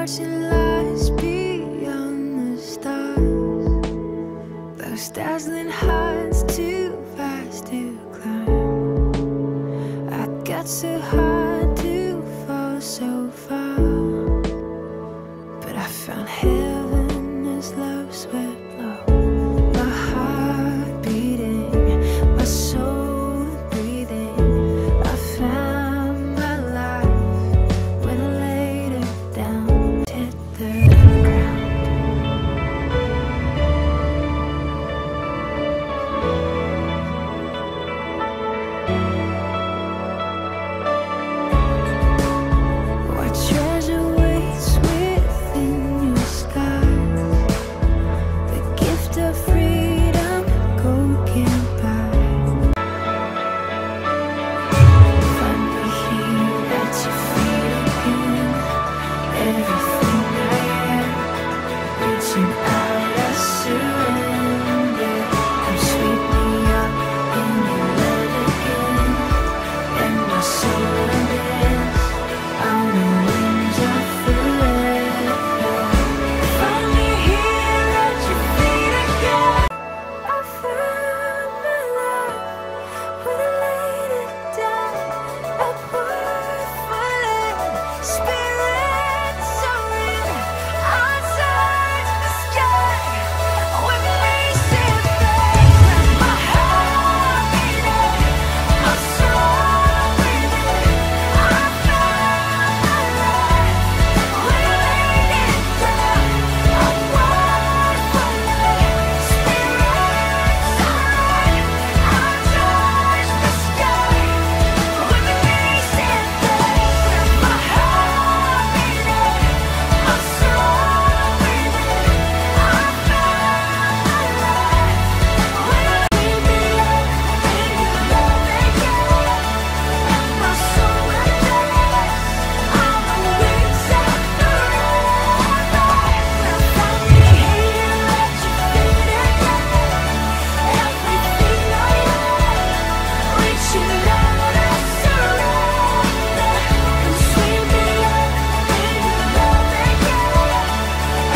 flashing lights beyond the stars, those dazzling heights too fast to climb. I got so hard to fall so far, but I found heaven as love swept low. My heart beating, my soul breathing. I found my life when I laid it down, hit the ground. What treasure waits within your skies? The gift of freedom gold can't buy. Find me here at your feet again. Everything I am, reaching out, I surrender. Come sweep me up in your love again, and my soul unbends on the wings of forever. Find me here at your feet again. I found my life when I laid it down. A worth spirit soaring. I touch the sky with lazy faith. My heart beating, my soul breathing. I found my life when I laid it down. A worth spirit soaring. I touch the sky with lazy faith. My heart beating, my soul breathing. I found my life when I laid me up in your love again, and my soul unbends on the wings of forever. Find me here at your feet again. Everything I am, reaching out, I surrender. Come sweep me up in your love again,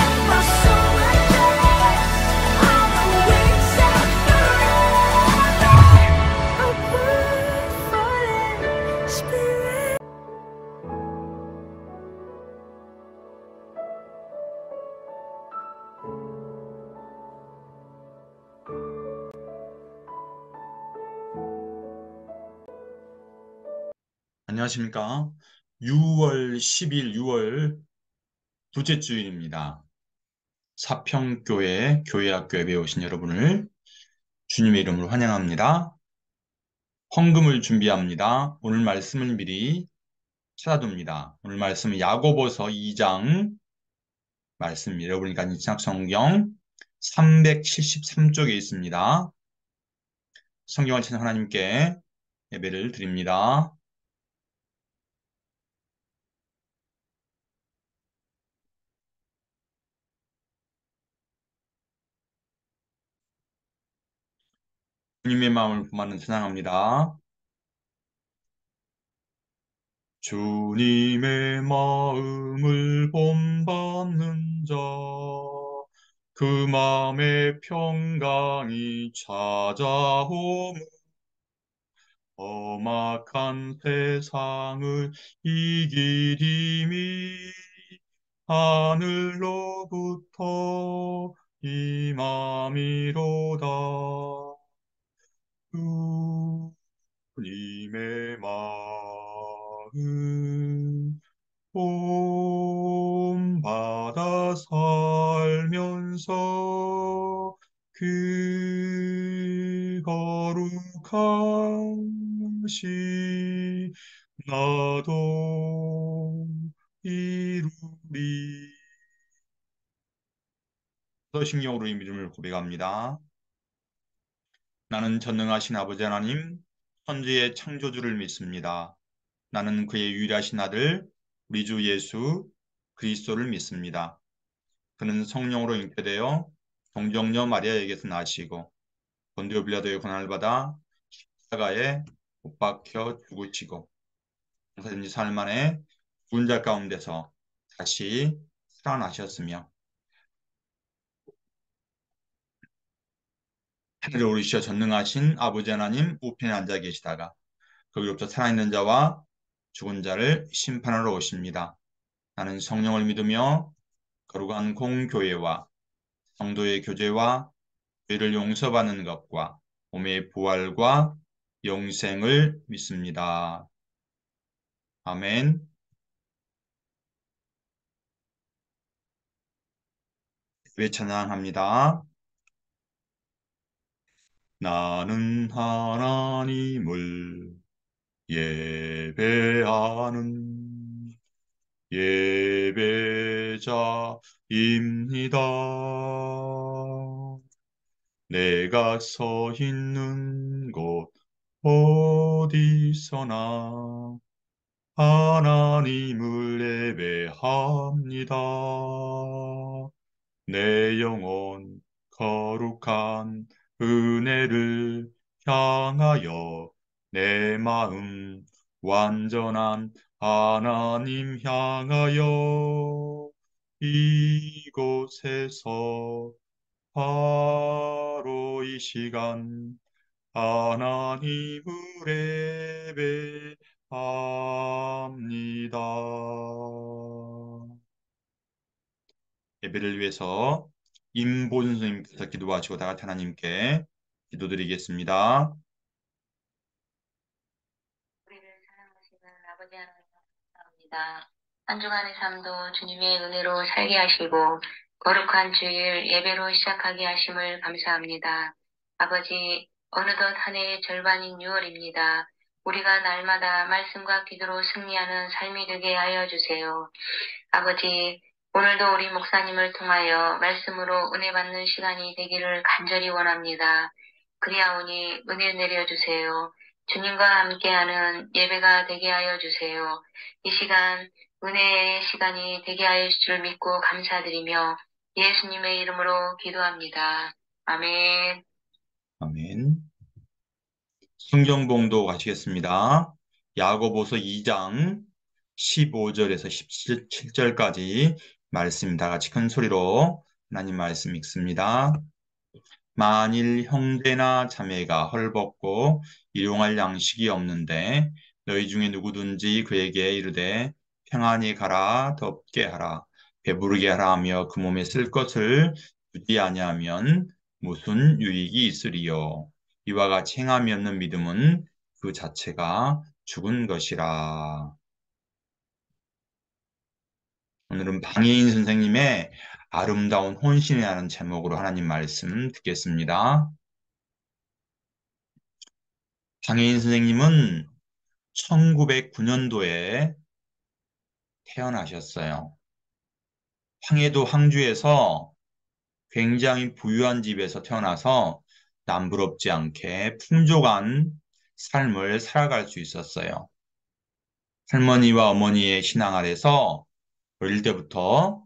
and my soul unbends on the wings of forever. A word-falling spirit. 안녕하십니까. 6월 10일 6월 둘째 주일입니다. 사평교회 교회학교에 배우신 여러분을 주님의 이름으로 환영합니다. 헌금을 준비합니다. 오늘 말씀을 미리 찾아둡니다. 오늘 말씀은 야고보서 2장 말씀 여러분이 가진 신약성경 373쪽에 있습니다. 성경을 찾는 하나님께 예배를 드립니다. 주님의 마음을 품는 찬양합니다. 주님의 마음을 본받는 자, 그 마음의 평강이 찾아오므 험악한 세상을 이기림이 하늘로부터 임함이로다. 주님의 마음 본받아 살면서 그 거룩하시 나도 이루리. 서신경으로 이 믿음을 고백합니다. 나는 전능하신 아버지 하나님, 천지의 창조주를 믿습니다. 나는 그의 유일하신 아들, 우리 주 예수 그리스도를 믿습니다. 그는 성령으로 잉태되어 동정녀 마리아에게서 나시고 본디오 빌라도의 고난을 받아 십자가에 못 박혀 죽으시고 장사된 지 사흘 만에 죽은 자 가운데서 다시 살아나셨으며 하늘에 오르시어 전능하신 아버지 하나님 우편에 앉아 계시다가 거기로부터 살아있는 자와 죽은 자를 심판하러 오십니다. 나는 성령을 믿으며 거룩한 공교회와 성도의 교제와 죄를 용서받는 것과 몸의 부활과 영생을 믿습니다. 아멘. 왜 찬양합니다. 나는 하나님을 예배하는 예배자입니다. 내가 서 있는 곳 어디서나 하나님을 예배합니다. 내 영혼 거룩한 은혜를 향하여 내 마음 완전한 하나님 향하여 이곳에서 바로 이 시간 하나님을 예배합니다. 예배를 위해서 임보준 선생님께서 기도하시고 다 같이 하나님께 기도드리겠습니다. 우리를 사랑하시는 아버지 하나님 감사합니다. 한 주간의 삶도 주님의 은혜로 살게 하시고 거룩한 주일 예배로 시작하게 하심을 감사합니다. 아버지, 어느덧 한 해의 절반인 6월입니다. 우리가 날마다 말씀과 기도로 승리하는 삶이 되게 하여 주세요. 아버지, 오늘도 우리 목사님을 통하여 말씀으로 은혜 받는 시간이 되기를 간절히 원합니다. 그리하오니 은혜 내려주세요. 주님과 함께하는 예배가 되게 하여 주세요. 이 시간 은혜의 시간이 되게 하여 주실 줄 믿고 감사드리며 예수님의 이름으로 기도합니다. 아멘. 아멘. 성경 봉독 하시겠습니다. 야고보서 2장 15절에서 17절까지 말씀 다 같이 큰 소리로 하나님 말씀 읽습니다. 만일 형제나 자매가 헐벗고 일용할 양식이 없는데 너희 중에 누구든지 그에게 이르되 평안히 가라 덥게 하라 배부르게 하라 하며 그 몸에 쓸 것을 주지 아니하면 무슨 유익이 있으리요. 이와 같이 행함이 없는 믿음은 그 자체가 죽은 것이라. 오늘은 방해인 선생님의 아름다운 혼신이라는 제목으로 하나님 말씀 듣겠습니다. 방해인 선생님은 1909년도에 태어나셨어요. 황해도 황주에서 굉장히 부유한 집에서 태어나서 남부럽지 않게 풍족한 삶을 살아갈 수 있었어요. 할머니와 어머니의 신앙 아래서 어릴 때부터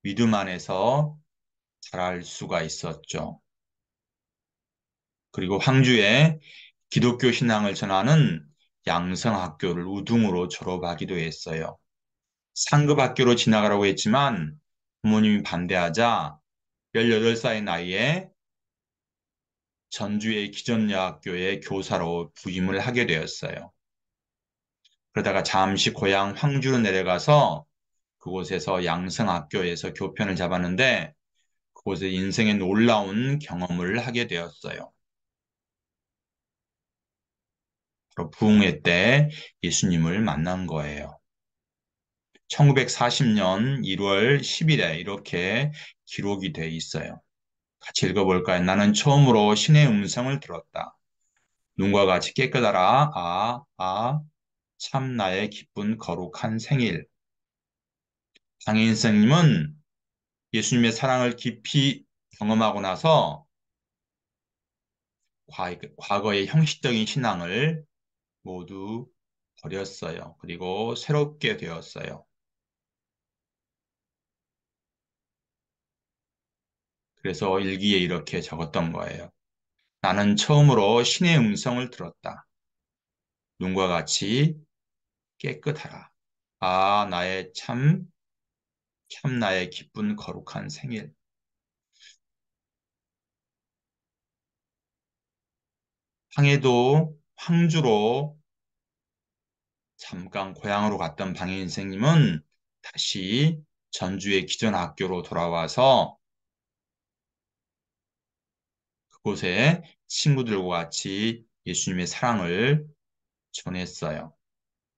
믿음 안에서 자랄 수가 있었죠. 그리고 황주에 기독교 신앙을 전하는 양성학교를 우등으로 졸업하기도 했어요. 상급 학교로 지나가라고 했지만 부모님이 반대하자 18살 나이에 전주의 기전여학교의 교사로 부임을 하게 되었어요. 그러다가 잠시 고향 황주로 내려가서 그곳에서 양성학교에서 교편을 잡았는데 그곳에 인생의 놀라운 경험을 하게 되었어요. 바로 부흥회 때 예수님을 만난 거예요. 1940년 1월 10일에 이렇게 기록이 돼 있어요. 같이 읽어볼까요? 나는 처음으로 신의 음성을 들었다. 눈과 같이 깨끗하라. 참 나의 기쁜 거룩한 생일. 장애인 선생님은 예수님의 사랑을 깊이 경험하고 나서 과거의 형식적인 신앙을 모두 버렸어요. 그리고 새롭게 되었어요. 그래서 일기에 이렇게 적었던 거예요. 나는 처음으로 신의 음성을 들었다. 눈과 같이 깨끗하라. 나의 참 참나의 기쁜 거룩한 생일. 황해도 황주로 잠깐 고향으로 갔던 방해 선생님은 다시 전주의 기존 학교로 돌아와서 그곳에 친구들과 같이 예수님의 사랑을 전했어요.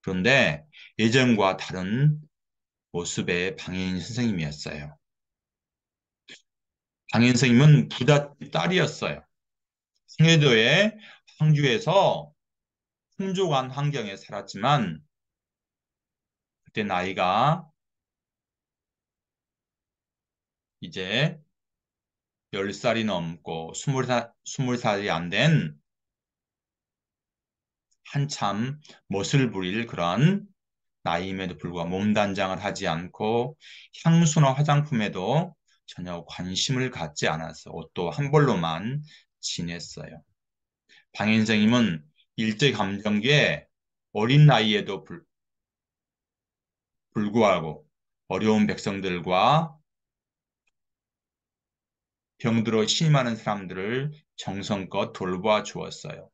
그런데 예전과 다른 모습의 방해인 선생님이었어요. 방해인 선생님은 부잣집 딸이었어요. 청해도의 황주에서 풍족한 환경에 살았지만 그때 나이가 이제 10살이 넘고 20살이 안 된 한참 멋을 부릴 그런 나이임에도 불구하고 몸단장을 하지 않고 향수나 화장품에도 전혀 관심을 갖지 않아서 옷도 한 벌로만 지냈어요. 방인생님은 일제감정기에 어린 나이에도 불구하고 어려운 백성들과 병들어 신임하는 사람들을 정성껏 돌보아 주었어요.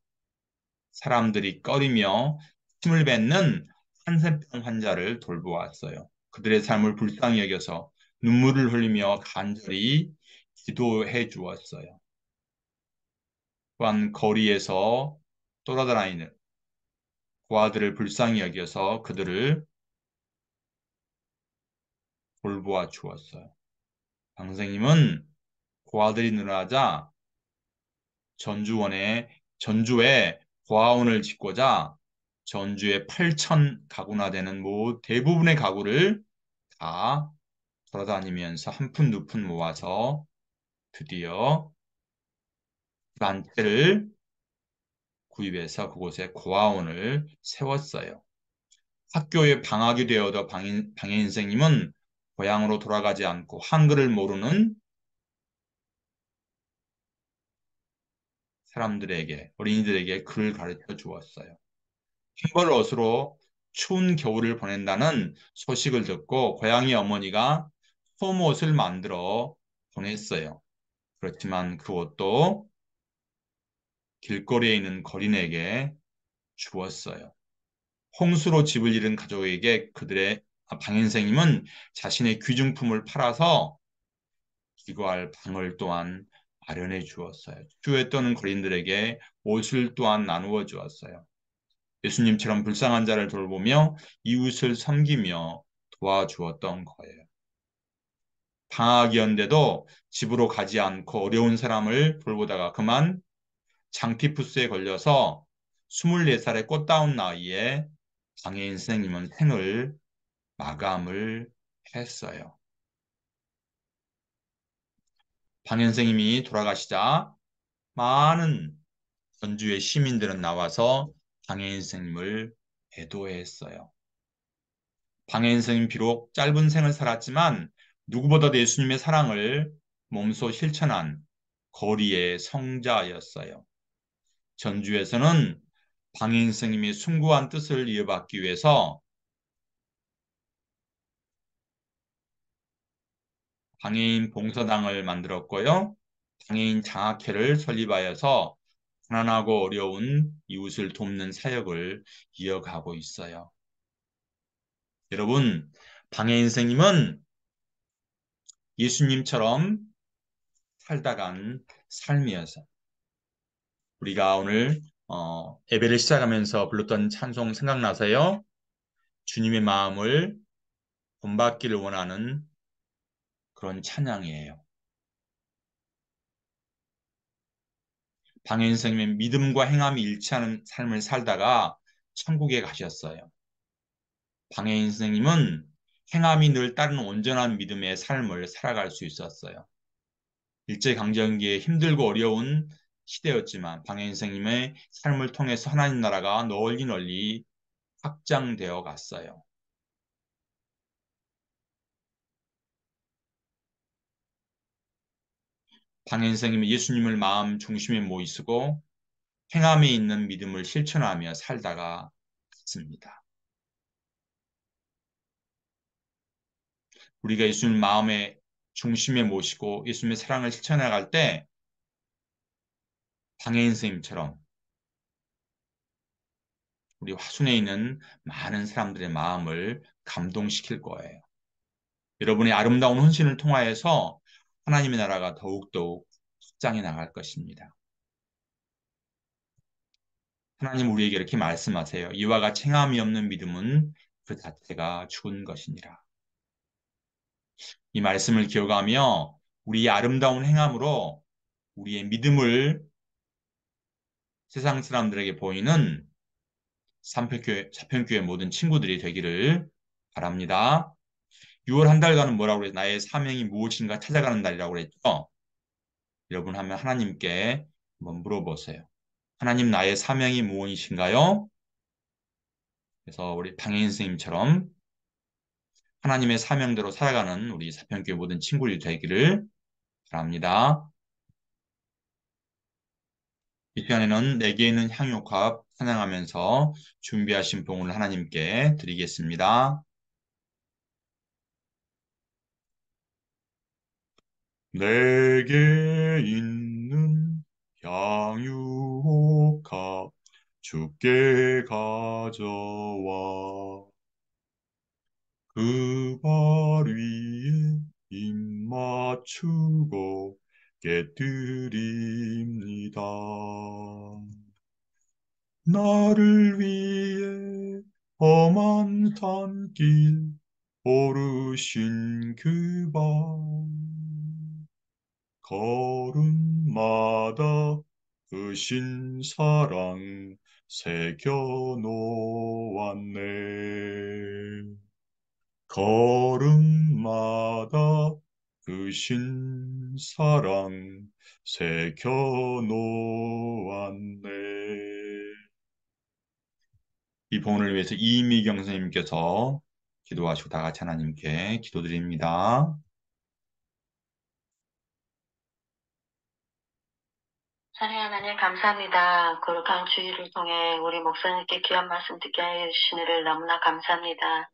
사람들이 꺼리며 침을 뱉는 한센병 환자를 돌보았어요. 그들의 삶을 불쌍히 여겨서 눈물을 흘리며 간절히 기도해 주었어요. 또한 거리에서 돌아다니는 고아들을 불쌍히 여겨서 그들을 돌보아 주었어요. 방생님은 고아들이 늘어나자 전주에 고아원을 짓고자 전주의 8천 가구나 되는 대부분의 가구를 다 돌아다니면서 한 푼 두 푼 모아서 드디어 한 채를 구입해서 그곳에 고아원을 세웠어요. 학교에 방학이 되어도 방해 선생님은 고향으로 돌아가지 않고 한글을 모르는 사람들에게, 어린이들에게 글을 가르쳐 주었어요. 햄버릇으로 추운 겨울을 보낸다는 소식을 듣고 고양이 어머니가 솜옷을 만들어 보냈어요. 그렇지만 그 옷도 길거리에 있는 거린에게 주었어요. 홍수로 집을 잃은 가족에게 방인생님은 자신의 귀중품을 팔아서 기거할 방을 또한 마련해 주었어요. 주에 떠는 거린들에게 옷을 또한 나누어 주었어요. 예수님처럼 불쌍한 자를 돌보며 이웃을 섬기며 도와주었던 거예요. 방학이었는데도 집으로 가지 않고 어려운 사람을 돌보다가 그만 장티푸스에 걸려서 24살의 꽃다운 나이에 장애인 선생님은 생을 마감을 했어요. 방해 선생님이 돌아가시자 많은 전주의 시민들은 나와서 방해 선생님을 애도했어요. 방해 선생님 비록 짧은 생을 살았지만 누구보다 예수님의 사랑을 몸소 실천한 거리의 성자였어요. 전주에서는 방해 선생님의 숭고한 뜻을 이어받기 위해서 방해인 봉사당을 만들었고요. 방해인 장학회를 설립하여서 가난하고 어려운 이웃을 돕는 사역을 이어가고 있어요. 여러분, 방해인 선생님은 예수님처럼 살다간 삶이어서 우리가 오늘 예배를 시작하면서 불렀던 찬송 생각나서요. 주님의 마음을 본받기를 원하는 그런 찬양이에요. 방해인 선생님의 믿음과 행함이 일치하는 삶을 살다가 천국에 가셨어요. 방해인 선생님은 행함이 늘 따른 온전한 믿음의 삶을 살아갈 수 있었어요. 일제강점기에 힘들고 어려운 시대였지만 방해인 선생님의 삶을 통해서 하나님 나라가 널리 널리 확장되어 갔어요. 방해인 선생님은 예수님을 마음 중심에 모이시고 행함에 있는 믿음을 실천하며 살다가 갔습니다. 우리가 예수님 마음의 중심에 모시고 예수님의 사랑을 실천해 나갈 때 방해인 선생님처럼 우리 화순에 있는 많은 사람들의 마음을 감동시킬 거예요. 여러분의 아름다운 헌신을 통하여서 하나님의 나라가 더욱더욱 확장해 나갈 것입니다. 하나님 우리에게 이렇게 말씀하세요. 이와 같이 행함이 없는 믿음은 그 자체가 죽은 것이니라. 이 말씀을 기억하며 우리의 아름다운 행함으로 우리의 믿음을 세상 사람들에게 보이는 사평교회 모든 친구들이 되기를 바랍니다. 6월 한 달간은 뭐라고 그랬죠? 나의 사명이 무엇인가 찾아가는 달이라고 그랬죠? 여러분 하면 하나님께 한번 물어보세요. 하나님 나의 사명이 무엇이신가요? 그래서 우리 방해인 선생님처럼 하나님의 사명대로 살아가는 우리 사평교회 모든 친구들이 되기를 바랍니다. 이 시간에는 내게 있는 향유값 찬양하면서 준비하신 봉을 하나님께 드리겠습니다. 내게 있는 향유값 주께 가져와 그 발 위에 입 맞추고 깨뜨립니다. 나를 위해 험한 산길 오르신 그 밤 걸음마다 그 신사랑 새겨놓았네. 걸음마다 그 신사랑 새겨놓았네. 이 본을 위해서 이미경 선생님께서 기도하시고 다 같이 하나님께 기도드립니다. 사랑하는 하나님 감사합니다. 거룩한 주일을 통해 우리 목사님께 귀한 말씀 듣게 해주신 일을 너무나 감사합니다.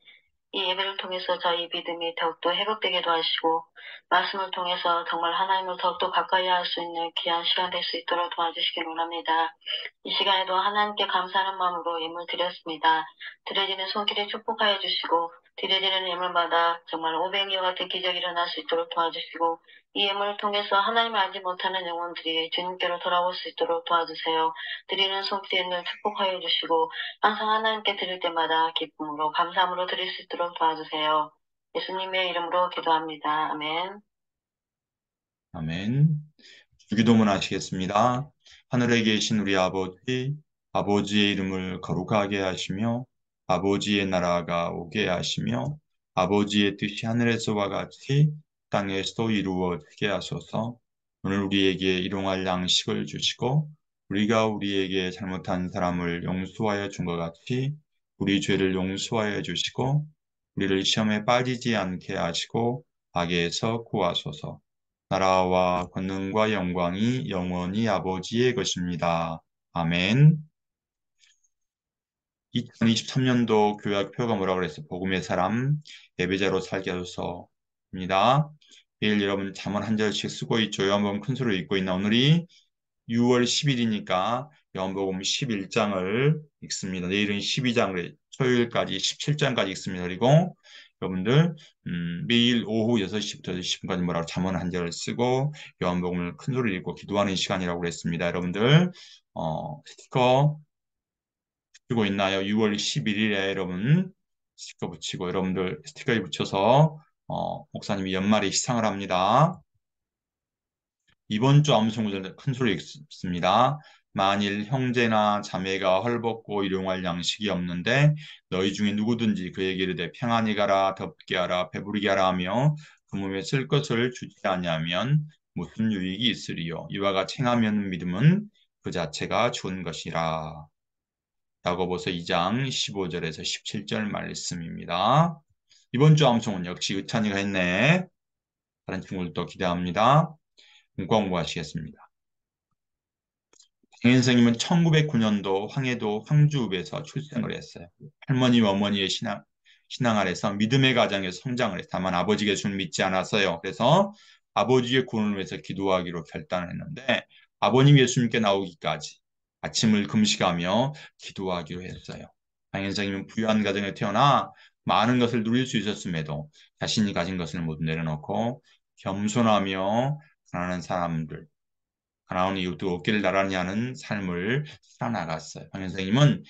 이 예배를 통해서 저희 믿음이 더욱더 회복되게 도와주시고 말씀을 통해서 정말 하나님을 더욱더 가까이 할 수 있는 귀한 시간 될 수 있도록 도와주시기 원합니다. 이 시간에도 하나님께 감사하는 마음으로 예물 드렸습니다. 드려지는 손길에 축복하여 주시고 드려지는 예물마다 정말 오병이와 같은 기적이 일어날 수 있도록 도와주시고 이 예물을 통해서 하나님을 알지 못하는 영혼들이 주님께로 돌아올 수 있도록 도와주세요. 드리는 손길에 늘 축복하여 주시고 항상 하나님께 드릴 때마다 기쁨으로 감사함으로 드릴 수 있도록 도와주세요. 예수님의 이름으로 기도합니다. 아멘. 아멘. 주기도문 하시겠습니다. 하늘에 계신 우리 아버지, 아버지의 이름을 거룩하게 하시며 아버지의 나라가 오게 하시며 아버지의 뜻이 하늘에서와 같이 땅에서도 이루어지게 하소서. 오늘 우리에게 일용할 양식을 주시고 우리가 우리에게 잘못한 사람을 용서하여 준 것 같이 우리 죄를 용서하여 주시고 우리를 시험에 빠지지 않게 하시고 악에서 구하소서. 나라와 권능과 영광이 영원히 아버지의 것입니다. 아멘. 2023년도 교회학표가 뭐라고 그랬어요? 복음의 사람, 예배자로 살게 하소서입니다. 매일 여러분 잠언 한 절씩 쓰고 있죠. 요한복음 큰 소리 읽고 있나? 오늘이 6월 10일이니까 요한복음 11장을 읽습니다. 내일은 12장을 토요일까지 17장까지 읽습니다. 그리고 여러분들 매일 오후 6시부터 10시까지 뭐라고 잠언 한 절을 쓰고 요한복음을 큰 소리를 읽고 기도하는 시간이라고 그랬습니다. 여러분들 스티커 붙이고 있나요? 6월 11일에 여러분 스티커 붙이고 여러분들 스티커에 붙여서 목사님이 연말에 시상을 합니다. 이번 주 암송구절 큰 소리 읽습니다. 만일 형제나 자매가 헐벗고 일용할 양식이 없는데 너희 중에 누구든지 그에게 이르되 평안히 가라 덥게 하라 배부르게 하라 하며 그 몸에 쓸 것을 주지 아니하면 무슨 유익이 있으리요. 이와 같이 행하면 믿음은 그 자체가 좋은 것이라. 야고보서 2장 15절에서 17절 말씀입니다. 이번 주 암송은 역시 의찬이가 했네. 다른 친구들도 기대합니다. 공부하시겠습니다. 장인 선생님은 1909년도 황해도 황주읍에서 출생을 했어요. 할머니, 어머니의 신앙, 신앙 아래서 믿음의 가정에서 성장을 했어요. 다만 아버지 예수를 믿지 않았어요. 그래서 아버지의 구원을 위해서 기도하기로 결단을 했는데 아버님 예수님께 나오기까지 아침을 금식하며 기도하기로 했어요. 방현성님은 부유한 가정에 태어나 많은 것을 누릴 수 있었음에도 자신이 가진 것을 모두 내려놓고 겸손하며 가난한 사람들, 가나온 이웃도 없기를 나란히 하는 삶을 살아나갔어요. 방현성님은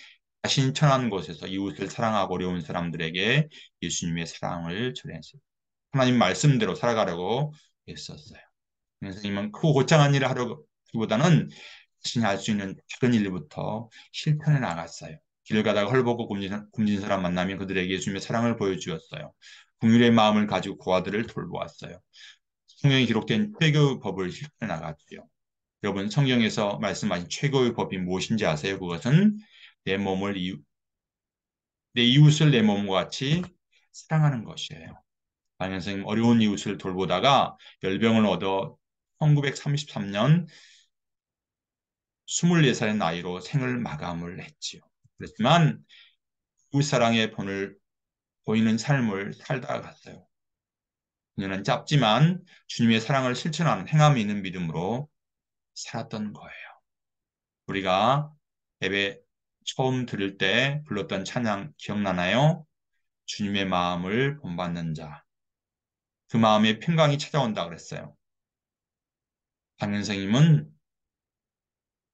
자신이 처한 곳에서 이웃을 사랑하고 어려운 사람들에게 예수님의 사랑을 전했어요. 하나님 말씀대로 살아가려고 했었어요. 선생님은 크고 고장한 일을 하려기보다는 자신이 할 수 있는 작은 일부터 실천해 나갔어요. 길을 가다가 헐벗고 굶진 사람 만나면 그들에게 예수님의 사랑을 보여주었어요. 긍휼의 마음을 가지고 고아들을 돌보았어요. 성경에 기록된 최고의 법을 실천해 나갔죠. 여러분, 성경에서 말씀하신 최고의 법이 무엇인지 아세요? 그것은 내 이웃을 내 몸과 같이 사랑하는 것이에요. 박 선생님 어려운 이웃을 돌보다가 열병을 얻어 1933년 24살의 나이로 생을 마감을 했지요. 그렇지만 이웃사랑의 본을 보이는 삶을 살다 갔어요. 그녀는 짧지만 주님의 사랑을 실천하는 행함이 있는 믿음으로 살았던 거예요. 우리가 예배 처음 들을 때 불렀던 찬양 기억나나요? 주님의 마음을 본받는 자. 그 마음에 평강이 찾아온다 그랬어요. 박연생님은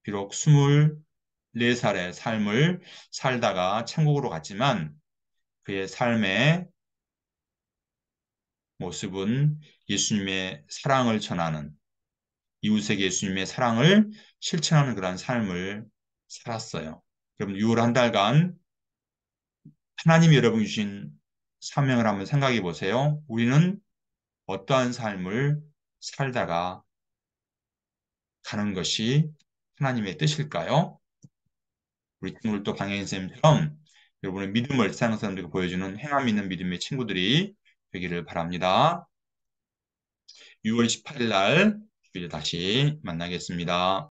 비록 24살의 삶을 살다가 천국으로 갔지만 그의 삶의 모습은 예수님의 사랑을 전하는 이웃에게 예수님의 사랑을 실천하는 그런 삶을 살았어요. 여러분 6월 한 달간 하나님이 여러분 주신 사명을 한번 생각해 보세요. 우리는 어떠한 삶을 살다가 가는 것이 하나님의 뜻일까요? 우리 친구들도 방해인 쌤처럼 여러분의 믿음을 세상 사람들에게 보여주는 행함 있는 믿음의 친구들이 되기를 바랍니다. 6월 18일 날 주일에 다시 만나겠습니다.